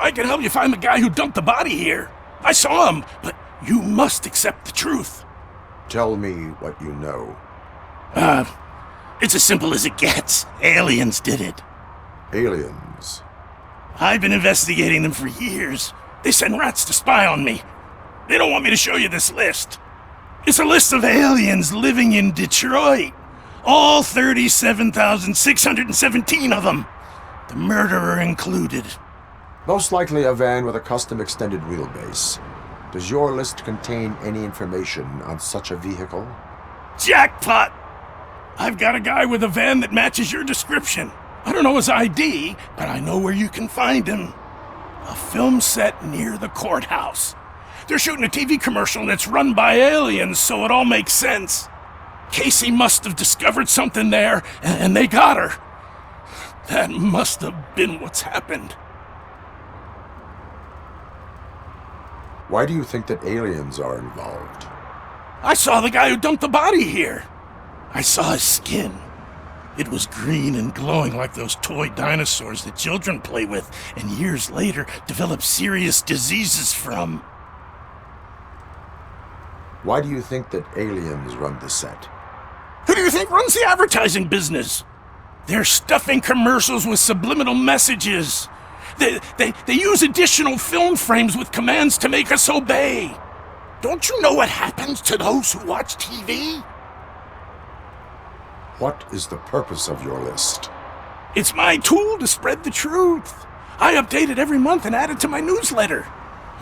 I can help you find the guy who dumped the body here. I saw him, but you must accept the truth. Tell me what you know. It's as simple as it gets. Aliens did it. Aliens? I've been investigating them for years. They send rats to spy on me. They don't want me to show you this list. It's a list of aliens living in Detroit. All 37,617 of them. The murderer included. Most likely a van with a custom extended wheelbase. Does your list contain any information on such a vehicle? Jackpot! I've got a guy with a van that matches your description. I don't know his ID, but I know where you can find him. A film set near the courthouse. They're shooting a TV commercial that's run by aliens, so it all makes sense. Casey must have discovered something there, and they got her. That must have been what's happened. Why do you think that aliens are involved? I saw the guy who dumped the body here. I saw his skin. It was green and glowing like those toy dinosaurs that children play with and years later develop serious diseases from. Why do you think that aliens run the set? Who do you think runs the advertising business? They're stuffing commercials with subliminal messages. They use additional film frames with commands to make us obey. Don't you know what happens to those who watch TV? What is the purpose of your list? It's my tool to spread the truth. I update it every month and add it to my newsletter.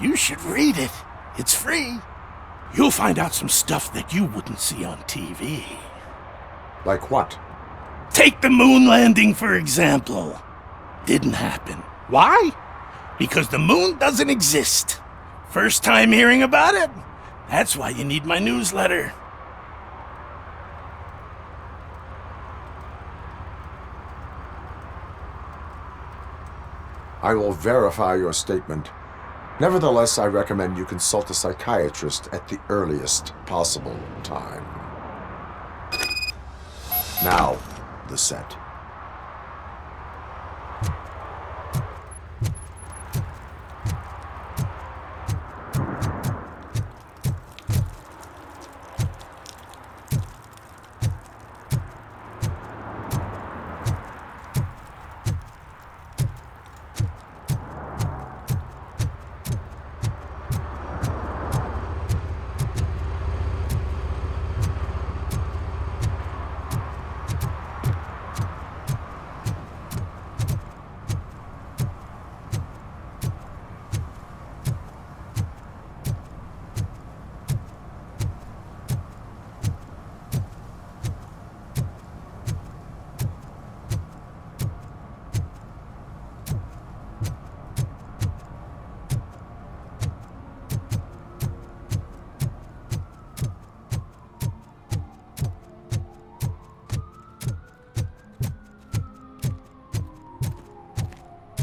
You should read it. It's free. You'll find out some stuff that you wouldn't see on TV. Like what? Take the moon landing, for example. Didn't happen. Why? Because the moon doesn't exist. First time hearing about it? That's why you need my newsletter. I will verify your statement. Nevertheless, I recommend you consult a psychiatrist at the earliest possible time. Now, the set.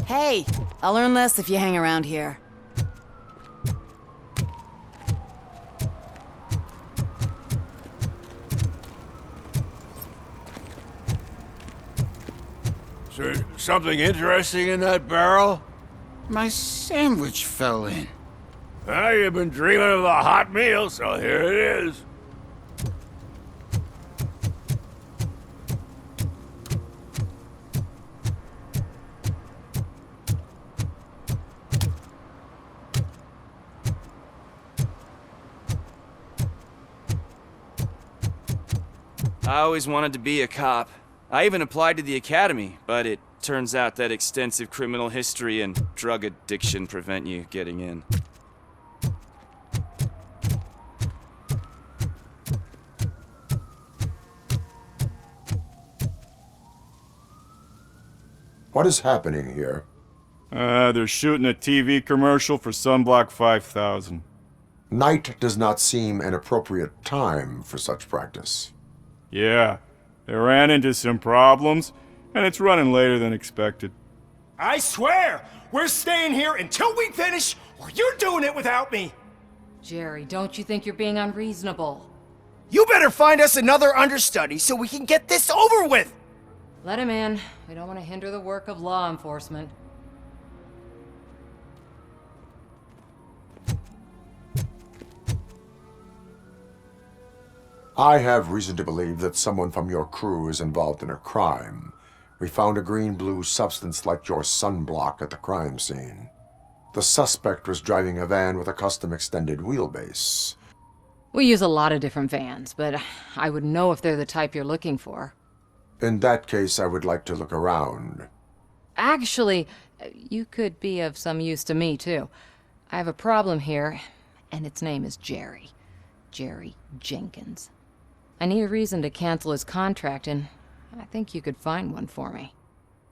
Hey, I'll learn less if you hang around here. Is there something interesting in that barrel? My sandwich fell in. Well, you've been dreaming of a hot meal, so here it is. I always wanted to be a cop. I even applied to the academy, but it turns out that extensive criminal history and drug addiction prevent you getting in. What is happening here? They're shooting a TV commercial for Sunblock 5000. Night does not seem an appropriate time for such practice. Yeah, they ran into some problems, and it's running later than expected. I swear, we're staying here until we finish, or you're doing it without me! Jerry, don't you think you're being unreasonable? You better find us another understudy so we can get this over with! Let him in. We don't want to hinder the work of law enforcement. I have reason to believe that someone from your crew is involved in a crime. We found a green-blue substance like your sunblock at the crime scene. The suspect was driving a van with a custom extended wheelbase. We use a lot of different vans, but I wouldn't know if they're the type you're looking for. In that case, I would like to look around. Actually, you could be of some use to me, too. I have a problem here, and its name is Jerry. Jerry Jenkins. I need a reason to cancel his contract, and I think you could find one for me.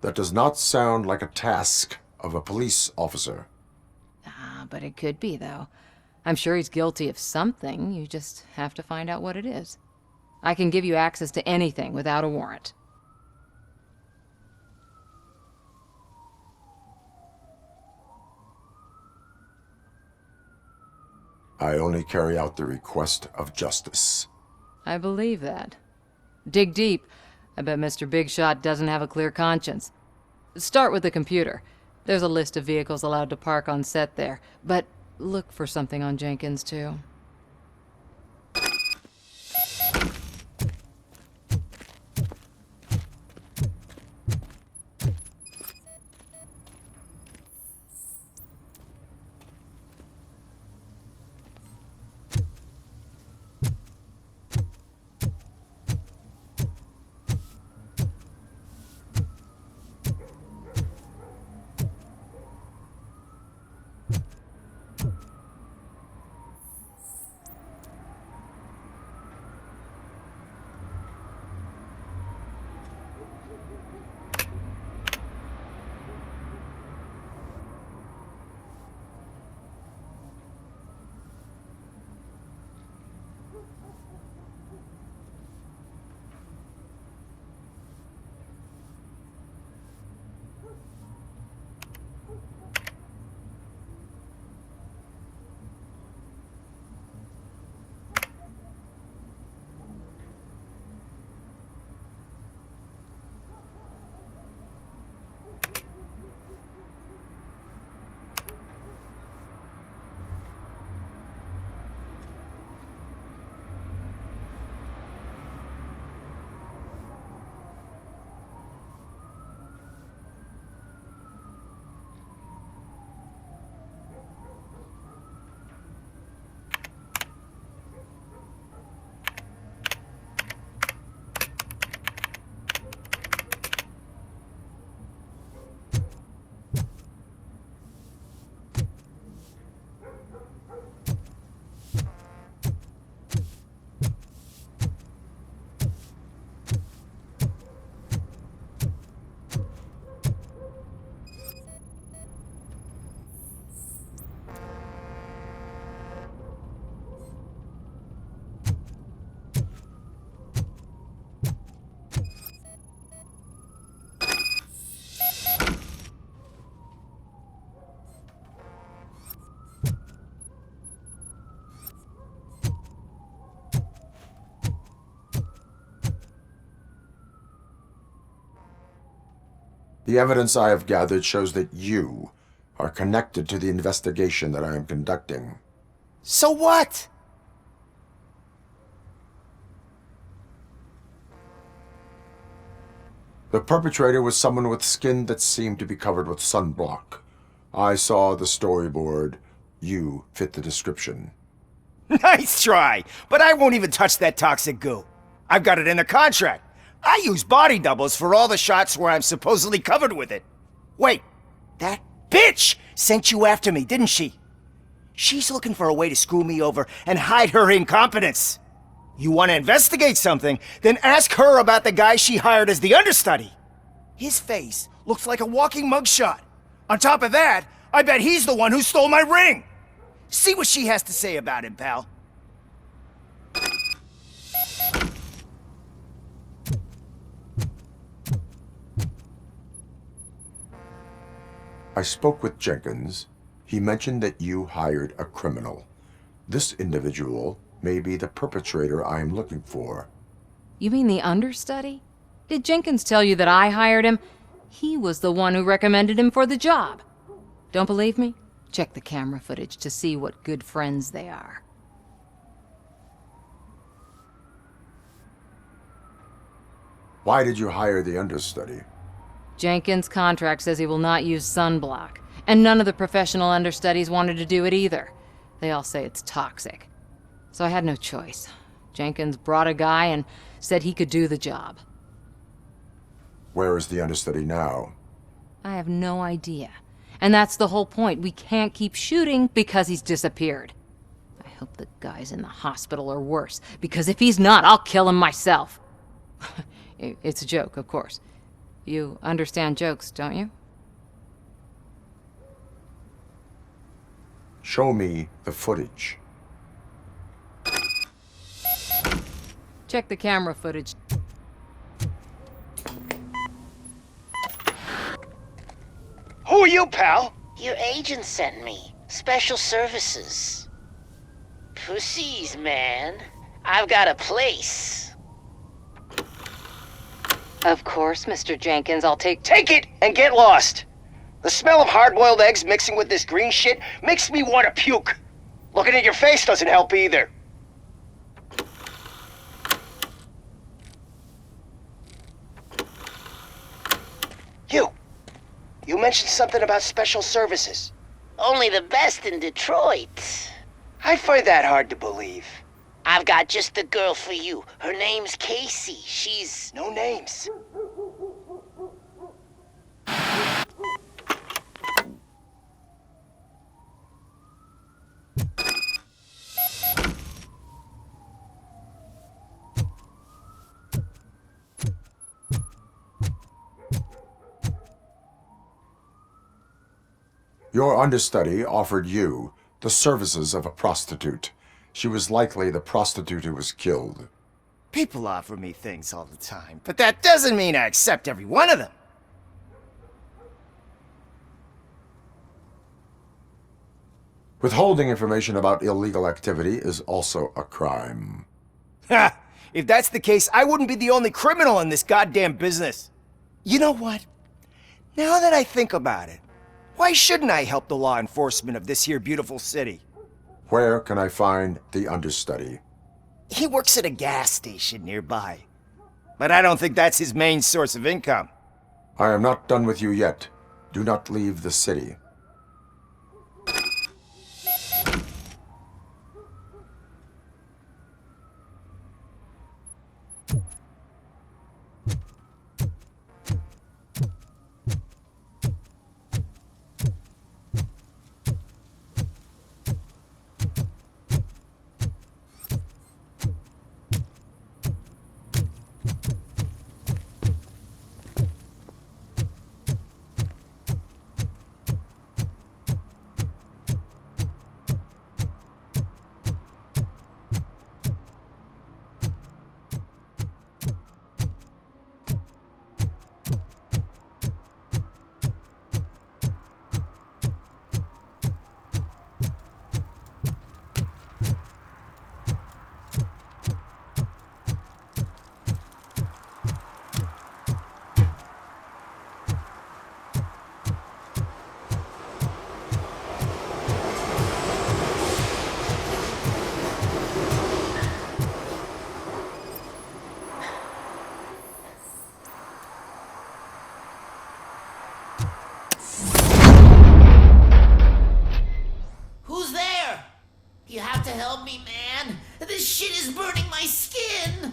That does not sound like a task of a police officer. But it could be, though. I'm sure he's guilty of something. You just have to find out what it is. I can give you access to anything without a warrant. I only carry out the request of justice. I believe that. Dig deep. I bet Mr. Big Shot doesn't have a clear conscience. Start with the computer. There's a list of vehicles allowed to park on set there, but look for something on Jenkins, too. The evidence I have gathered shows that you are connected to the investigation that I am conducting. So what? The perpetrator was someone with skin that seemed to be covered with sunblock. I saw the storyboard. You fit the description. Nice try, but I won't even touch that toxic goo. I've got it in the contract. I use body doubles for all the shots where I'm supposedly covered with it. Wait, that bitch sent you after me, didn't she? She's looking for a way to screw me over and hide her incompetence. You want to investigate something, then ask her about the guy she hired as the understudy. His face looks like a walking mugshot. On top of that, I bet he's the one who stole my ring. See what she has to say about him, pal. I spoke with Jenkins. He mentioned that you hired a criminal. This individual may be the perpetrator I am looking for. You mean the understudy? Did Jenkins tell you that I hired him? He was the one who recommended him for the job. Don't believe me? Check the camera footage to see what good friends they are. Why did you hire the understudy? Jenkins' contract says he will not use sunblock, and none of the professional understudies wanted to do it either. They all say it's toxic. So I had no choice. Jenkins brought a guy and said he could do the job. Where is the understudy now? I have no idea. And that's the whole point. We can't keep shooting because he's disappeared. I hope the guy's in the hospital or worse, because if he's not, I'll kill him myself. It's a joke, of course. You understand jokes, don't you? Show me the footage. Check the camera footage. Who are you, pal? Your agent sent me. Special services. Pussies, man. I've got a place. Of course, Mr. Jenkins, I'll take... Take it and get lost. The smell of hard-boiled eggs mixing with this green shit makes me want to puke. Looking at your face doesn't help either. You mentioned something about special services. Only the best in Detroit. I find that hard to believe. I've got just the girl for you. Her name's Casey. She's... No names. Your understudy offered you the services of a prostitute. She was likely the prostitute who was killed. People offer me things all the time, but that doesn't mean I accept every one of them. Withholding information about illegal activity is also a crime. Ha! If that's the case, I wouldn't be the only criminal in this goddamn business. You know what? Now that I think about it, why shouldn't I help the law enforcement of this here beautiful city? Where can I find the understudy? He works at a gas station nearby. But I don't think that's his main source of income. I am not done with you yet. Do not leave the city. Who's there? You have to help me, man. This shit is burning my skin.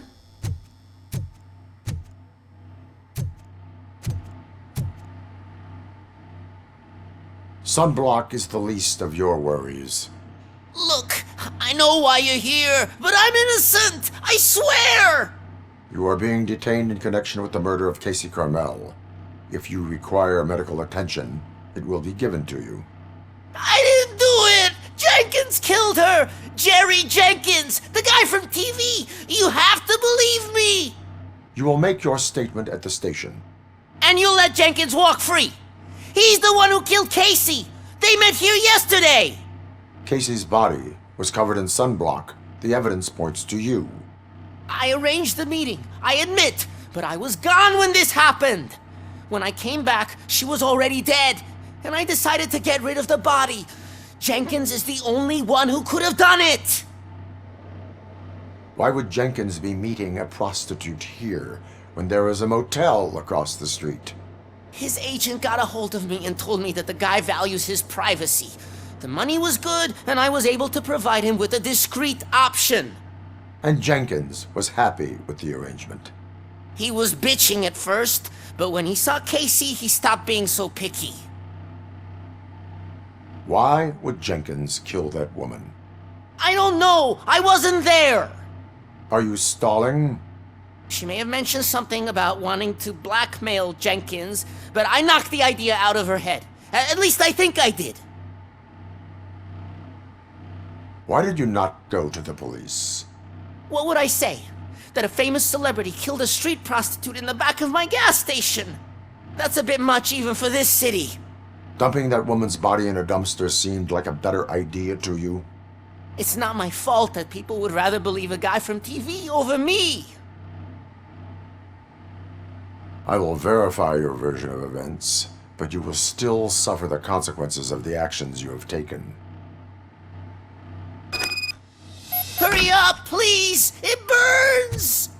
Sunblock is the least of your worries. Look, I know why you're here, but I'm innocent. I swear. You are being detained in connection with the murder of Casey Carmel. If you require medical attention, it will be given to you. I didn't do it. Jenkins killed her. Jerry Jenkins, the guy from TV. You have to believe me. You will make your statement at the station. And you'll let Jenkins walk free. He's the one who killed Casey. They met here yesterday. Casey's body was covered in sunblock. The evidence points to you. I arranged the meeting, I admit, but I was gone when this happened. When I came back, she was already dead, and I decided to get rid of the body. Jenkins is the only one who could have done it. Why would Jenkins be meeting a prostitute here, when there is a motel across the street? His agent got a hold of me and told me that the guy values his privacy. The money was good, and I was able to provide him with a discreet option. And Jenkins was happy with the arrangement. He was bitching at first, but when he saw Casey, he stopped being so picky. Why would Jenkins kill that woman? I don't know! I wasn't there! Are you stalling? She may have mentioned something about wanting to blackmail Jenkins, but I knocked the idea out of her head. At least I think I did. Why did you not go to the police? What would I say? That a famous celebrity killed a street prostitute in the back of my gas station? That's a bit much even for this city. Dumping that woman's body in a dumpster seemed like a better idea to you? It's not my fault that people would rather believe a guy from TV over me. I will verify your version of events, but you will still suffer the consequences of the actions you have taken. Hurry up, please! It burns!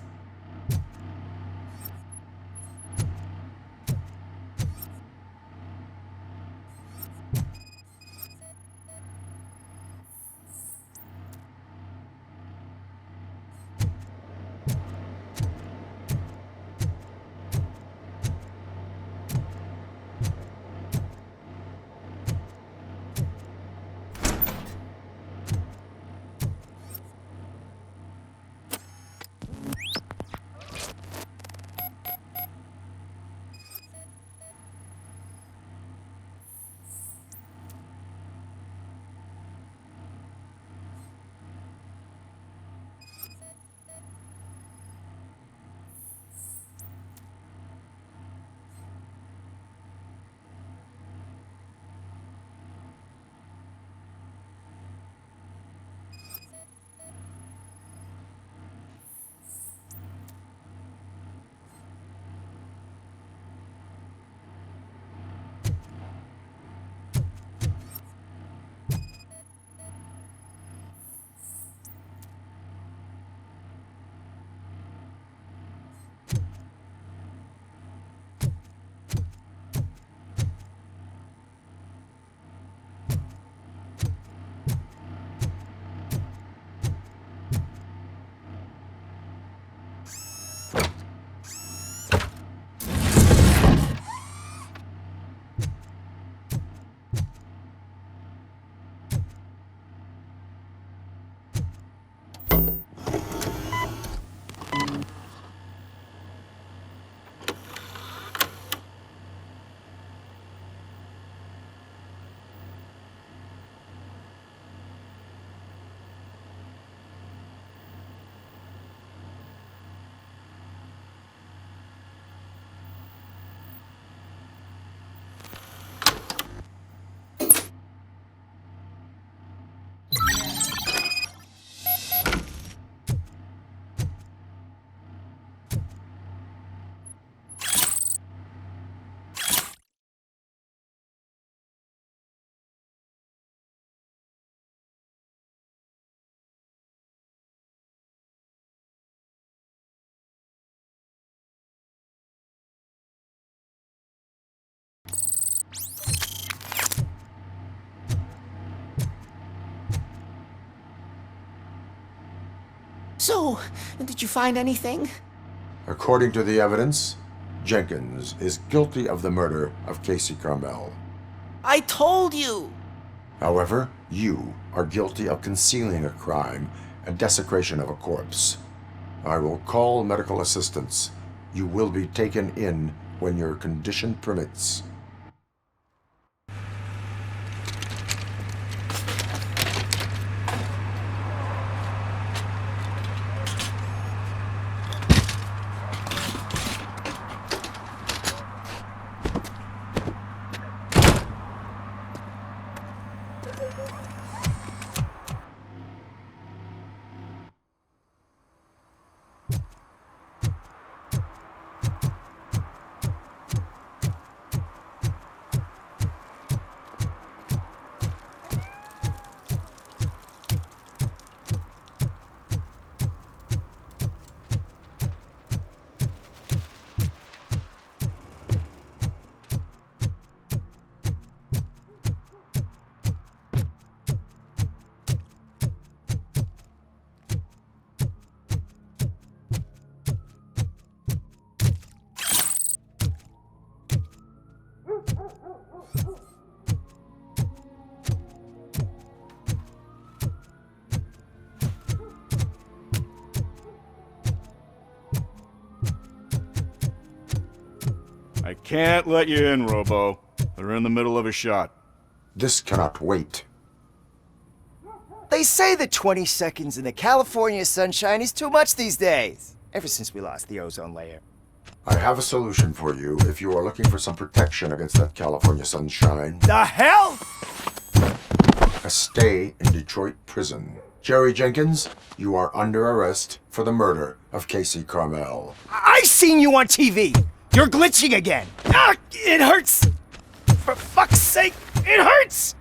So, did you find anything? According to the evidence, Jenkins is guilty of the murder of Casey Carmel. I told you! However, you are guilty of concealing a crime and desecration of a corpse. I will call medical assistance. You will be taken in when your condition permits. I can't let you in, Robo. They're in the middle of a shot. This cannot wait. They say that 20 seconds in the California sunshine is too much these days. Ever since we lost the ozone layer. I have a solution for you if you are looking for some protection against that California sunshine. The hell? A stay in Detroit prison. Jerry Jenkins, you are under arrest for the murder of Casey Carmel. I seen you on TV. You're glitching again. Ah, it hurts. For fuck's sake, it hurts.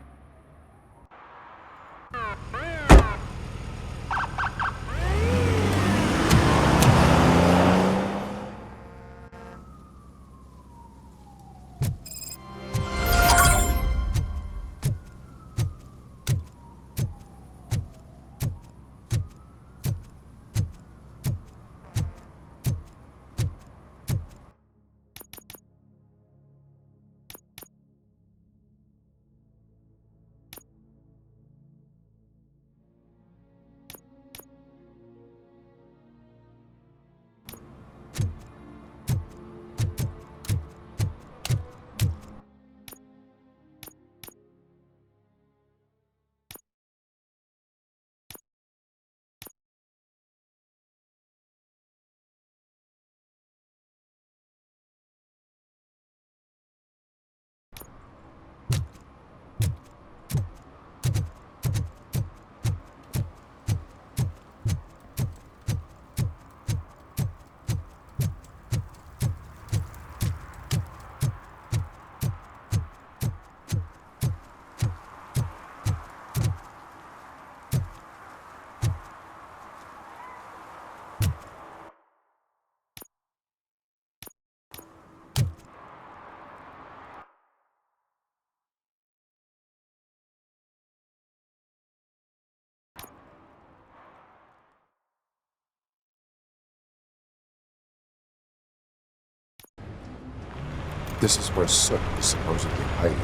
This is where Soot is supposedly hiding.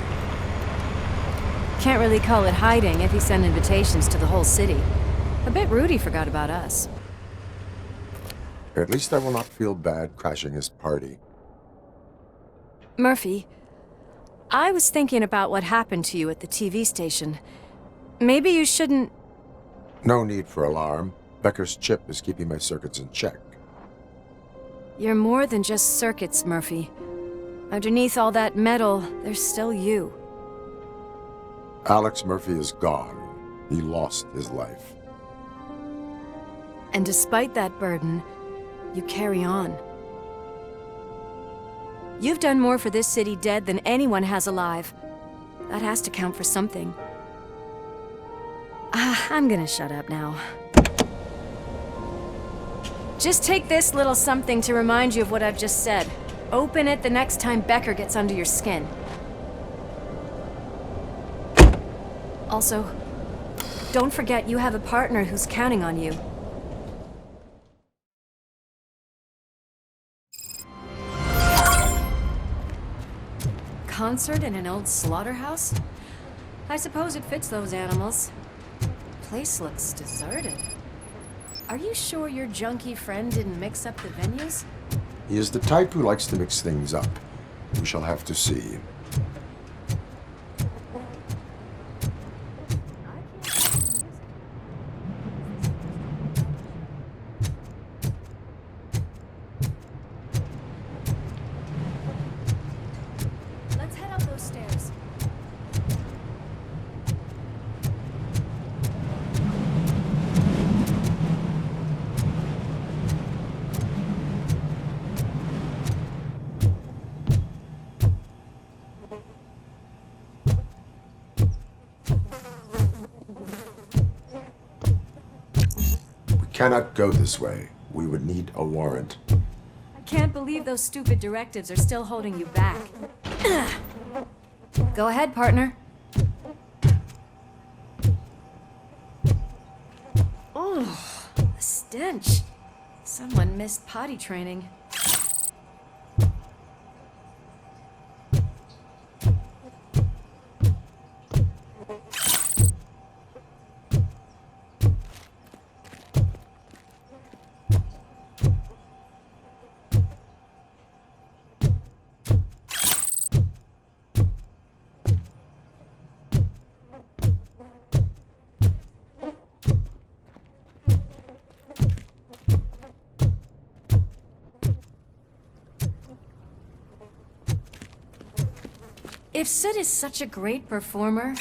Can't really call it hiding if he sent invitations to the whole city. A bit rude he forgot about us. At least I will not feel bad crashing his party. Murphy, I was thinking about what happened to you at the TV station. Maybe you shouldn't... No need for alarm. Becker's chip is keeping my circuits in check. You're more than just circuits, Murphy. Underneath all that metal, there's still you. Alex Murphy is gone. He lost his life. And despite that burden, you carry on. You've done more for this city dead than anyone has alive. That has to count for something. I'm gonna shut up now. Just take this little something to remind you of what I've just said. Open it the next time Becker gets under your skin. Also, don't forget you have a partner who's counting on you. Concert in an old slaughterhouse? I suppose it fits those animals. Place looks deserted. Are you sure your junkie friend didn't mix up the venues? He is the type who likes to mix things up. We shall have to see. Let's head up those stairs. Cannot go this way. We would need a warrant. I can't believe those stupid directives are still holding you back. Go ahead, partner. Oh, the stench. Someone missed potty training. If Sid is such a great performer,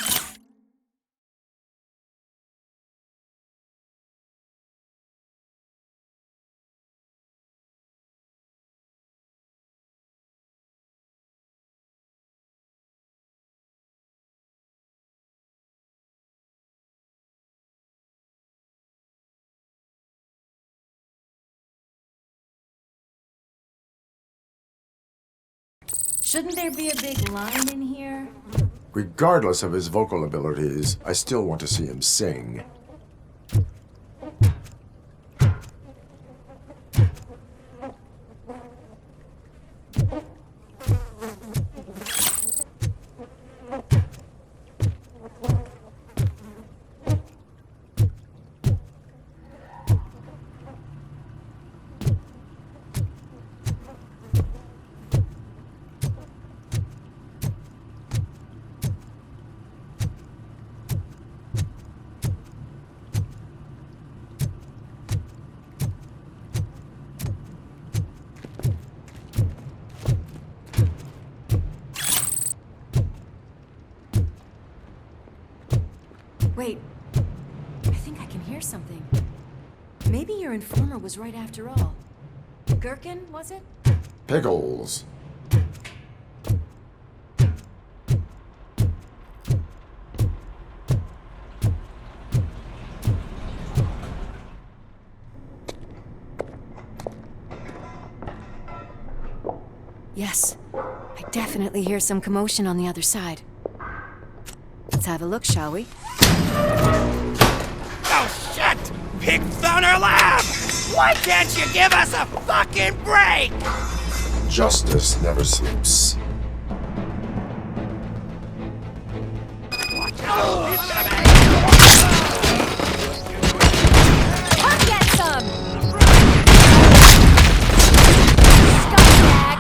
shouldn't there be a big line in here? Regardless of his vocal abilities, I still want to see him sing. Wait, I think I can hear something. Maybe your informer was right after all. Gherkin, was it? Pickles. Yes, I definitely hear some commotion on the other side. Let's have a look, shall we? Oh, shit! Pig found our lab! Why can't you give us a fucking break? Justice never sleeps. I'll get some! Scumbag!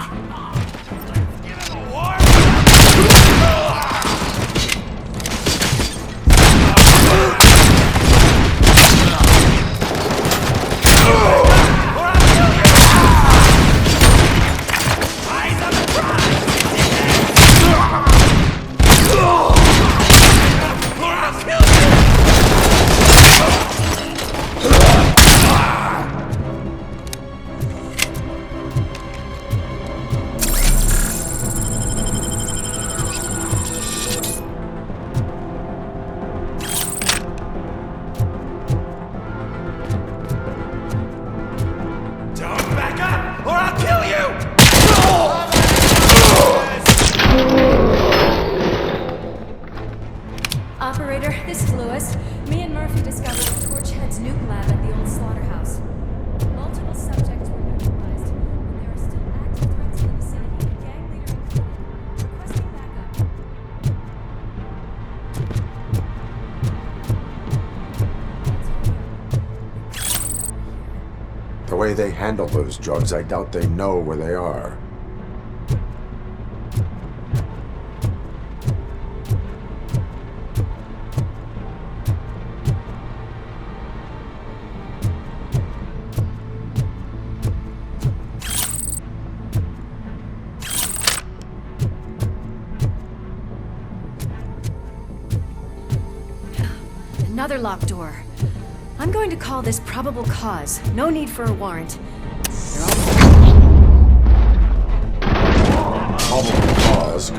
Operator, this is Lewis. Me and Murphy discovered Torchhead's nuke lab at the old slaughterhouse. Multiple subjects were neutralized, and there are still active threats in the vicinity, gang leader included. Requesting backup. The way they handle those drugs, I doubt they know where they are. Another locked door. I'm going to call this probable cause. No need for a warrant. Probable cause.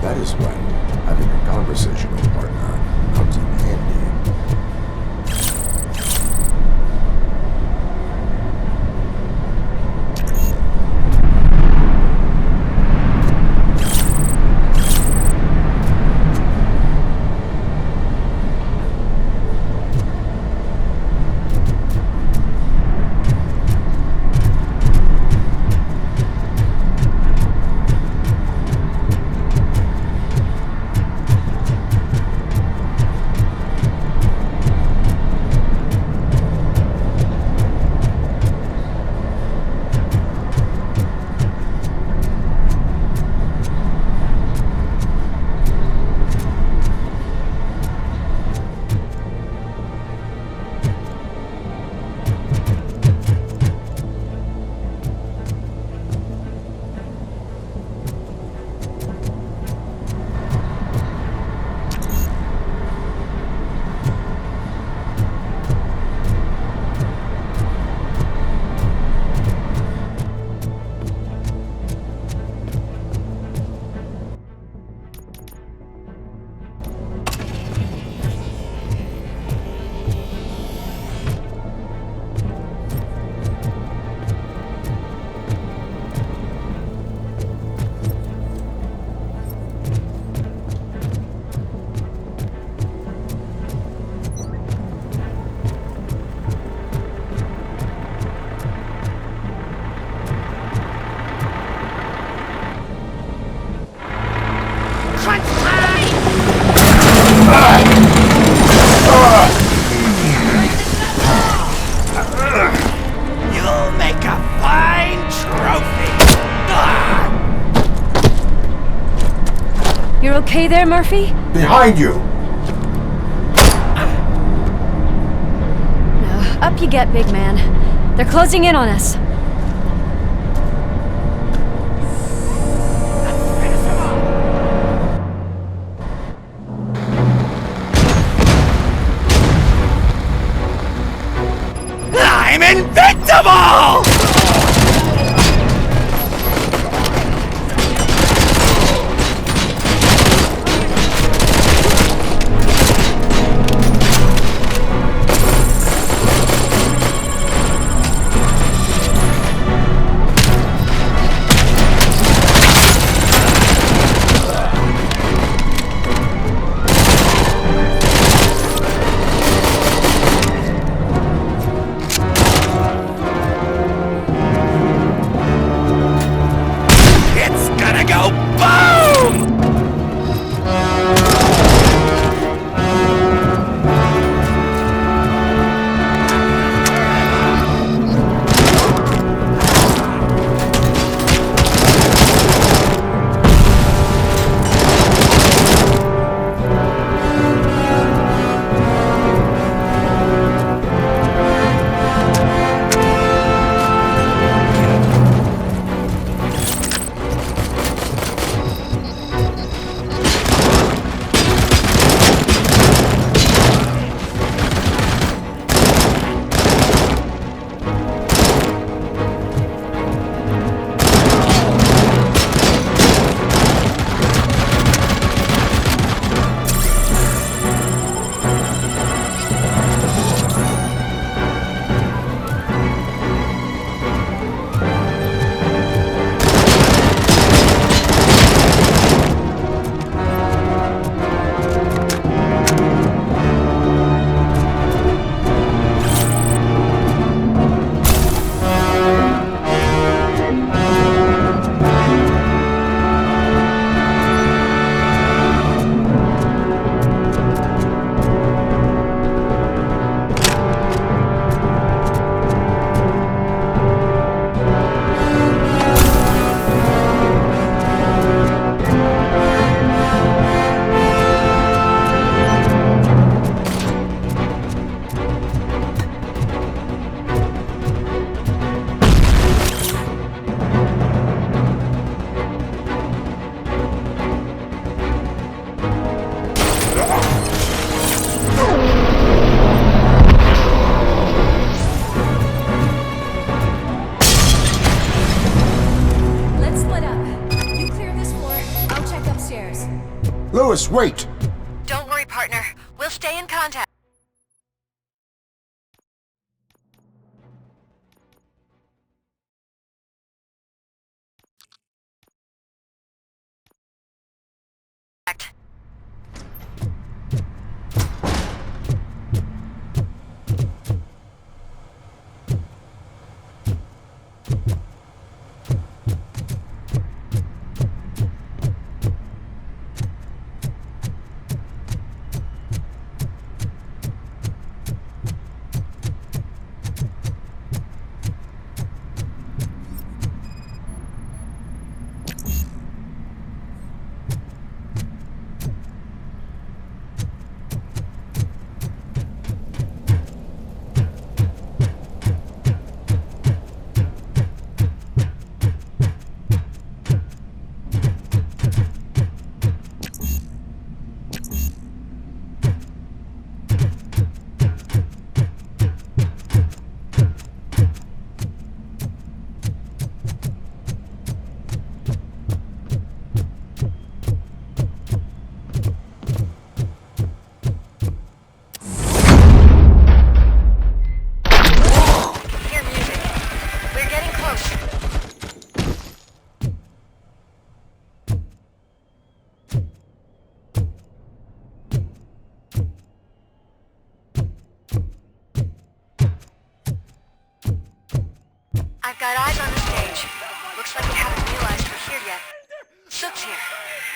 That is when having a conversational partner comes in handy. You'll make a fine trophy! You're okay there, Murphy? Behind you! No. Up you get, big man. They're closing in on us. I'm invincible! upstairs. Lewis, wait! Don't worry, partner. We'll stay in contact. I've got eyes on the stage. Looks like you haven't realized we're here yet. Sook's here.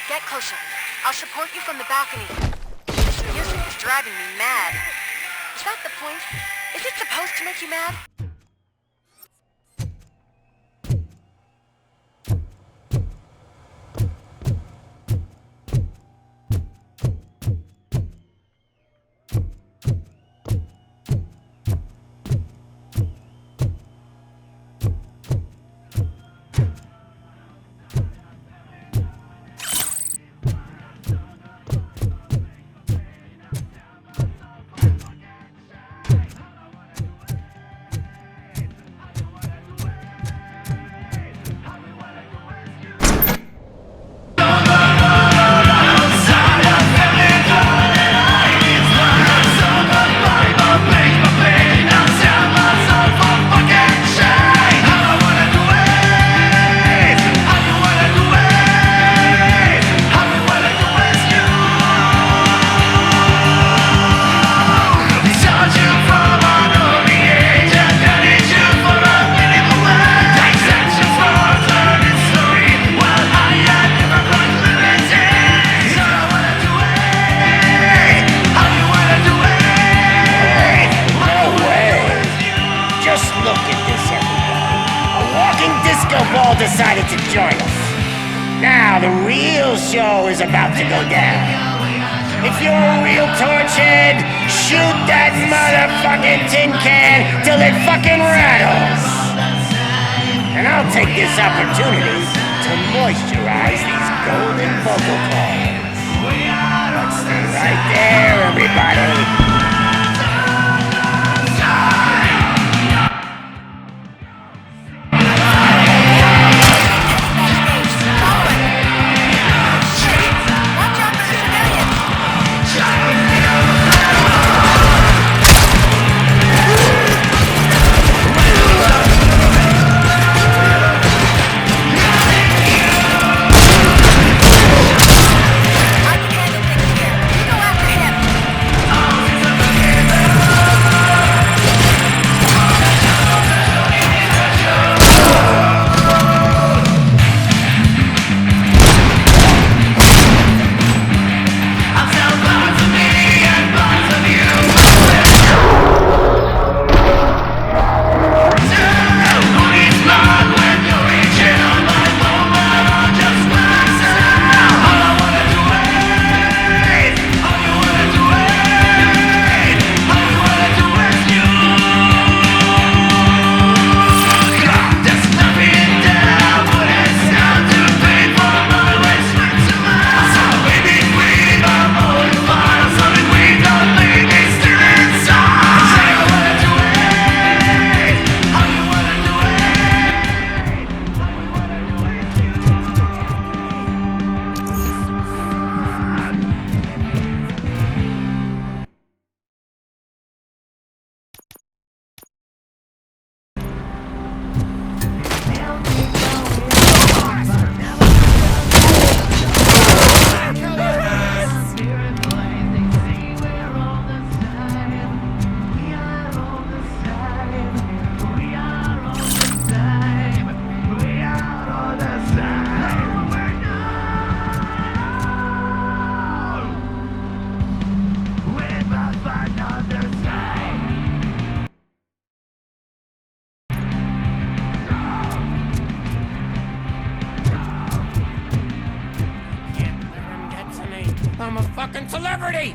Get closer. I'll support you from the balcony. This music is driving me mad. Is that the point? Is it supposed to make you mad? Decided to join us. Now the real show is about to go down. If you're a real torchhead, shoot that motherfucking tin can till it fucking rattles. And I'll take this opportunity to moisturize these golden vocal cords. Let's stay right there, everybody. I'm a fucking celebrity!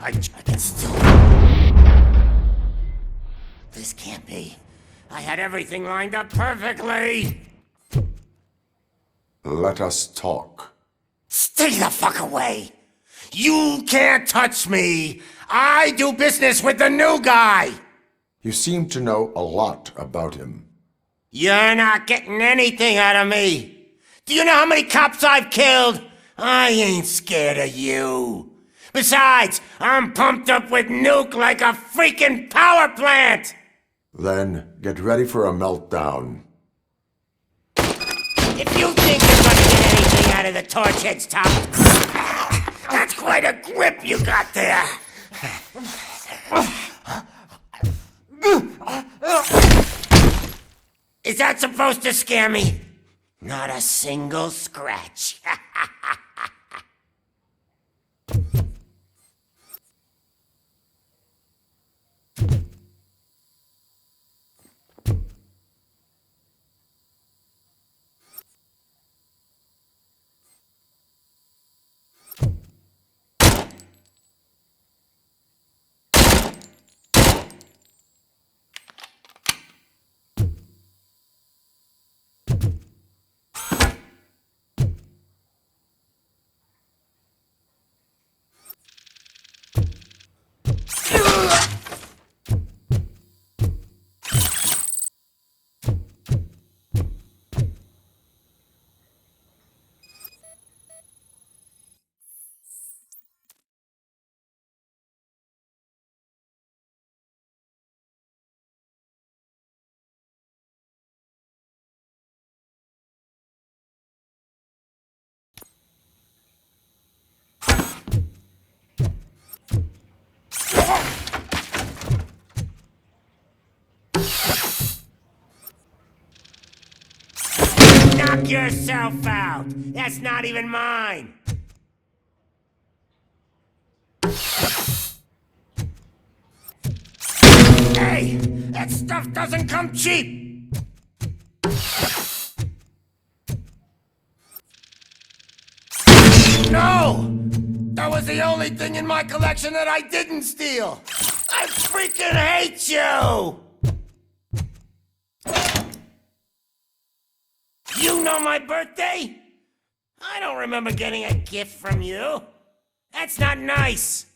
I can still... This can't be. I had everything lined up perfectly! Let us talk. Stay the fuck away! You can't touch me! I do business with the new guy! You seem to know a lot about him. You're not getting anything out of me! Do you know how many cops I've killed? I ain't scared of you. Besides, I'm pumped up with nuke like a freaking power plant! Then get ready for a meltdown. If you think you're gonna get anything out of the Torchhead's top, that's quite a grip you got there. Is that supposed to scare me? Not a single scratch. Knock yourself out! That's not even mine! Hey! That stuff doesn't come cheap! No! That was the only thing in my collection that I didn't steal! I freaking hate you! You know my birthday? I don't remember getting a gift from you. That's not nice.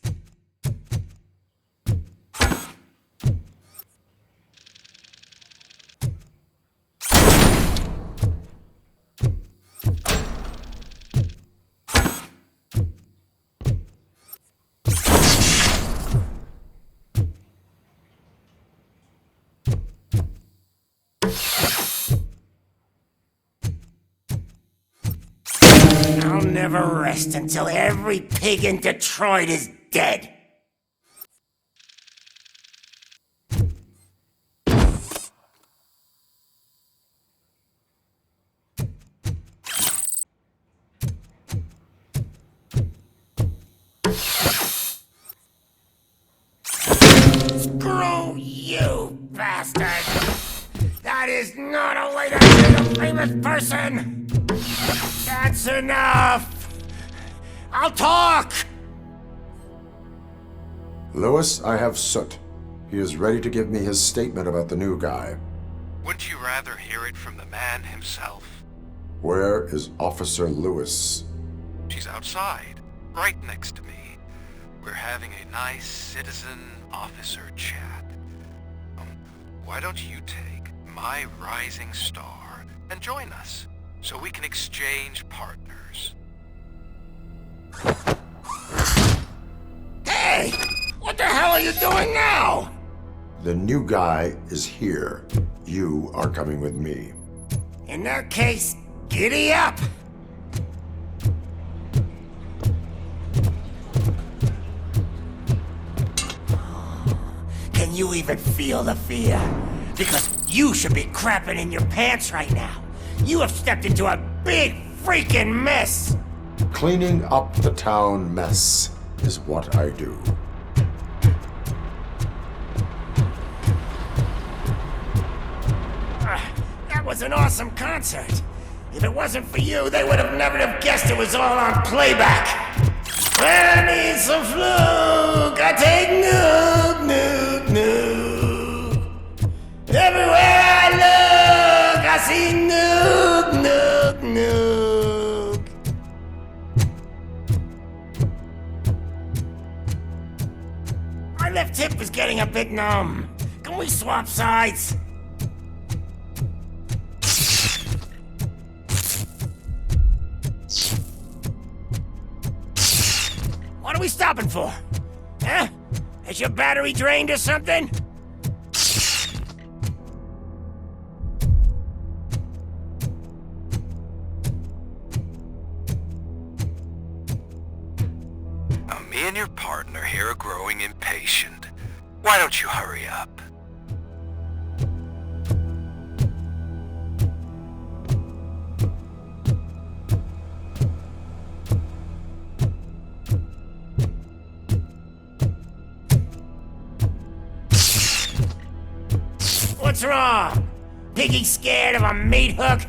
I'll never rest until every pig in Detroit is dead. Screw you, bastard! That is not a way to treat a famous person! That's enough! I'll talk! Lewis, I have Soot. He is ready to give me his statement about the new guy. Wouldn't you rather hear it from the man himself? Where is Officer Lewis? She's outside, right next to me. We're having a nice citizen-officer chat. Why don't you take my rising star and join us so we can exchange partners. Hey! What the hell are you doing now? The new guy is here. You are coming with me. In that case, giddy up! Can you even feel the fear? Because you should be crapping in your pants right now. You have stepped into a big freaking mess! Cleaning up the town mess is what I do. That was an awesome concert. If it wasn't for you, they would have never have guessed it was all on playback. When I need some fluke, I take nuke, nuke, nuke. Everywhere I look, I see nuke, nuke, nuke. My left hip is getting a bit numb. Can we swap sides? What are we stopping for? Huh? Is your battery drained or something? Now, me and your partner here are growing impatient. Why don't you hurry up? What's wrong? Piggy scared of a meat hook?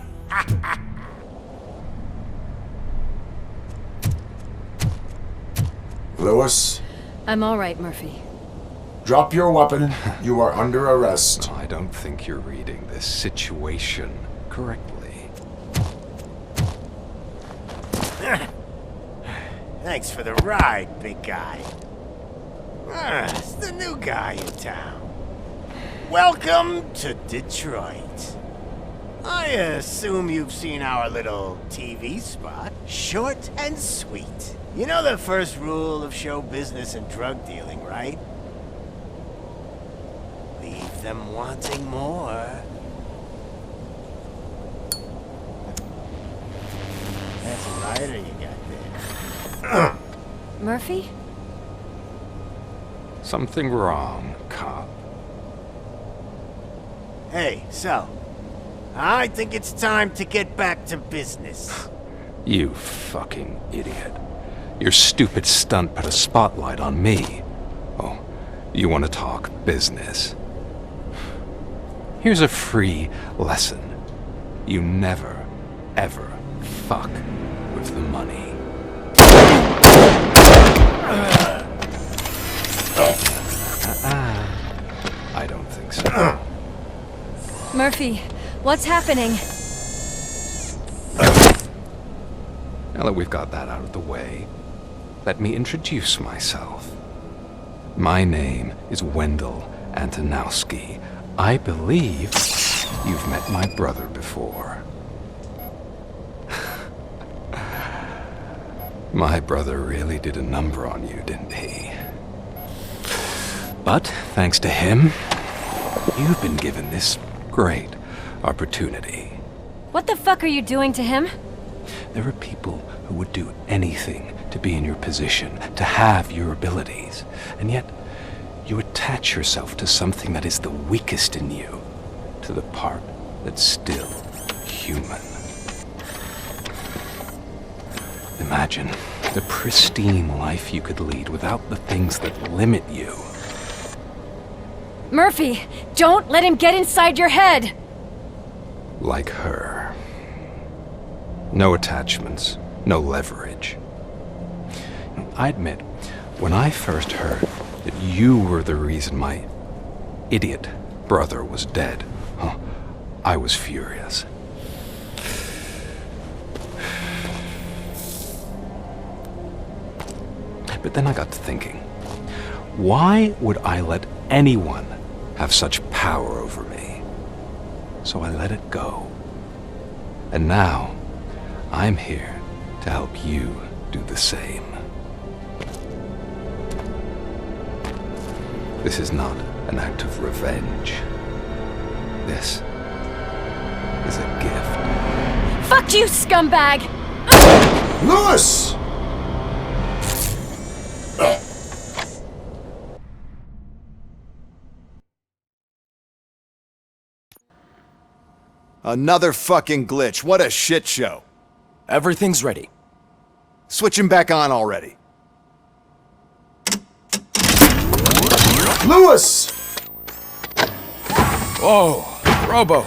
Lewis, I'm all right, Murphy. drop your weapon. You are under arrest. I don't think you're reading this situation correctly. Thanks for the ride, big guy. It's the new guy in town. Welcome to Detroit. I assume you've seen our little TV spot. Short and sweet. You know the first rule of show business and drug dealing, right? Leave them wanting more. That's a lighter you got there. Murphy? Something wrong, cop. Hey, so, I think it's time to get back to business. You fucking idiot. Your stupid stunt put a spotlight on me. Oh, you want to talk business? Here's a free lesson. You never, ever fuck with the money. I don't think so. Murphy, what's happening? Now that we've got that out of the way, let me introduce myself. My name is Wendell Antonowski. I believe you've met my brother before. My brother really did a number on you, didn't he? But thanks to him, you've been given this great opportunity. What the fuck are you doing to him? There are people who would do anything to be in your position, to have your abilities, and yet you attach yourself to something that is the weakest in you, to the part that's still human. Imagine the pristine life you could lead without the things that limit you. Murphy, don't let him get inside your head! Like her. No attachments, no leverage. I admit, when I first heard that you were the reason my idiot brother was dead, I was furious. But then I got to thinking, why would I let anyone have such power over me? So I let it go. And now, I'm here to help you do the same. This is not an act of revenge. This is a gift. Fuck you, scumbag! Lewis! Another fucking glitch. What a shit show. Everything's ready. Switch him back on already. Lewis! Whoa, Robo.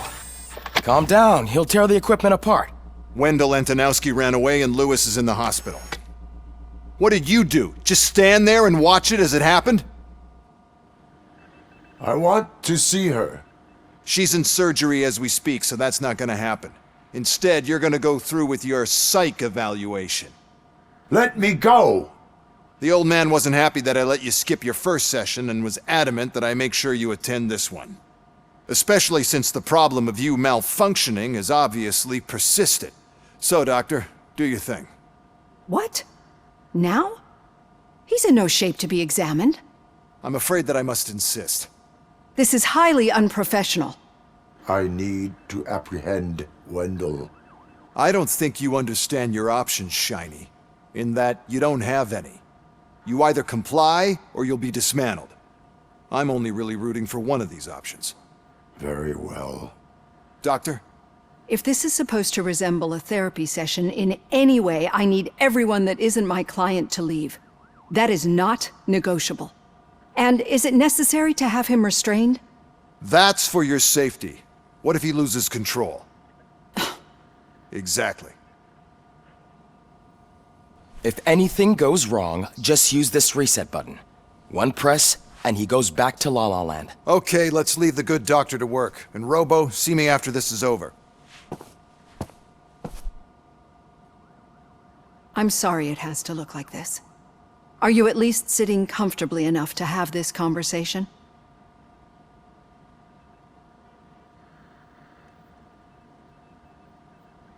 Calm down. He'll tear the equipment apart. Wendell Antonowski ran away and Lewis is in the hospital. What did you do? Just stand there and watch it as it happened? I want to see her. She's in surgery as we speak, so that's not gonna happen. Instead, you're gonna go through with your psych evaluation. Let me go! The old man wasn't happy that I let you skip your first session and was adamant that I make sure you attend this one. Especially since the problem of you malfunctioning is obviously persistent. So, Doctor, do your thing. What? Now? He's in no shape to be examined. I'm afraid that I must insist. This is highly unprofessional. I need to apprehend Wendell. I don't think you understand your options, Shiny. In that you don't have any. You either comply or you'll be dismantled. I'm only really rooting for one of these options. Very well. Doctor? If this is supposed to resemble a therapy session in any way, I need everyone that isn't my client to leave. That is not negotiable. And is it necessary to have him restrained? That's for your safety. What if he loses control? Exactly. If anything goes wrong, just use this reset button. One press, and he goes back to La La Land. Okay, let's leave the good doctor to work. And Robo, see me after this is over. I'm sorry it has to look like this. Are you at least sitting comfortably enough to have this conversation?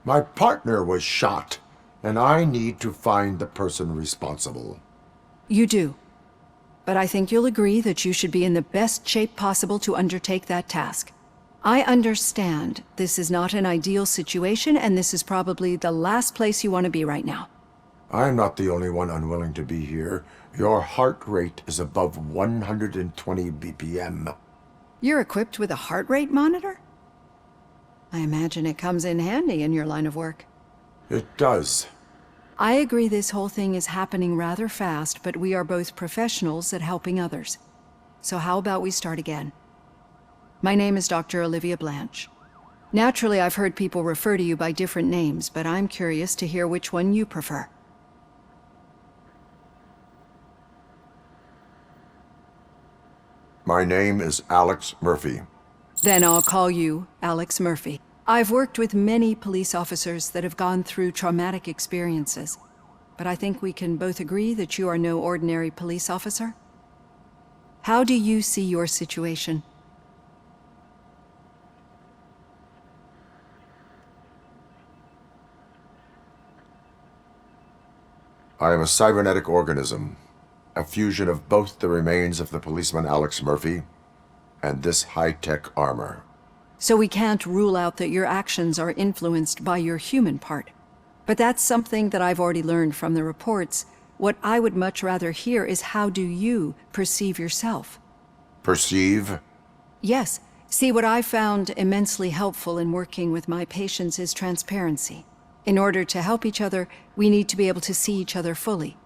My partner was shot, and I need to find the person responsible. You do. But I think you'll agree that you should be in the best shape possible to undertake that task. I understand this is not an ideal situation, and this is probably the last place you want to be right now. I'm not the only one unwilling to be here. Your heart rate is above 120 BPM. You're equipped with a heart rate monitor? I imagine it comes in handy in your line of work. It does. I agree this whole thing is happening rather fast, but we are both professionals at helping others. So how about we start again? My name is Dr. Olivia Blanche. Naturally, I've heard people refer to you by different names, but I'm curious to hear which one you prefer. My name is Alex Murphy. Then I'll call you Alex Murphy. I've worked with many police officers that have gone through traumatic experiences, but I think we can both agree that you are no ordinary police officer. How do you see your situation? I am a cybernetic organism, a fusion of both the remains of the policeman Alex Murphy and this high-tech armor. So we can't rule out that your actions are influenced by your human part. But that's something that I've already learned from the reports. What I would much rather hear is how do you perceive yourself? Perceive? Yes. See, what I found immensely helpful in working with my patients is transparency. In order to help each other, we need to be able to see each other fully.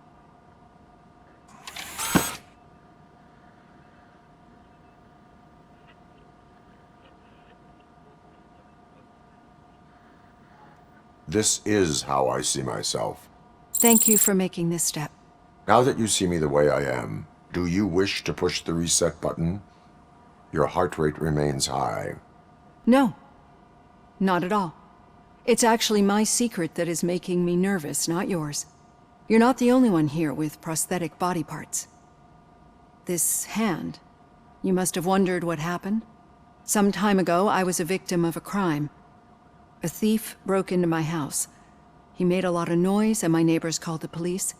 This is how I see myself. Thank you for making this step. Now that you see me the way I am, do you wish to push the reset button? Your heart rate remains high. No, not at all. It's actually my secret that is making me nervous, not yours. You're not the only one here with prosthetic body parts. This hand, you must have wondered what happened. Some time ago, I was a victim of a crime. A thief broke into my house. He made a lot of noise and my neighbors called the police.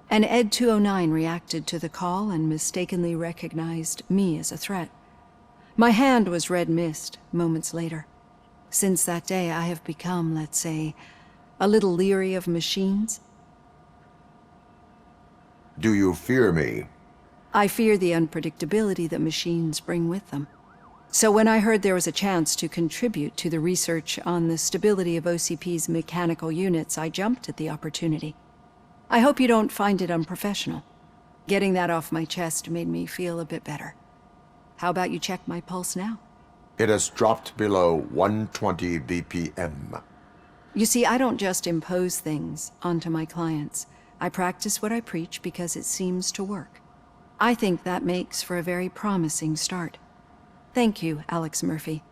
And Ed 209 reacted to the call and mistakenly recognized me as a threat. My hand was red mist moments later. Since that day, I have become, let's say, a little leery of machines. Do you fear me? I fear the unpredictability that machines bring with them. So when I heard there was a chance to contribute to the research on the stability of OCP's mechanical units, I jumped at the opportunity. I hope you don't find it unprofessional. Getting that off my chest made me feel a bit better. How about you check my pulse now? It has dropped below 120 BPM. You see, I don't just impose things onto my clients. I practice what I preach because it seems to work. I think that makes for a very promising start. Thank you, Alex Murphy.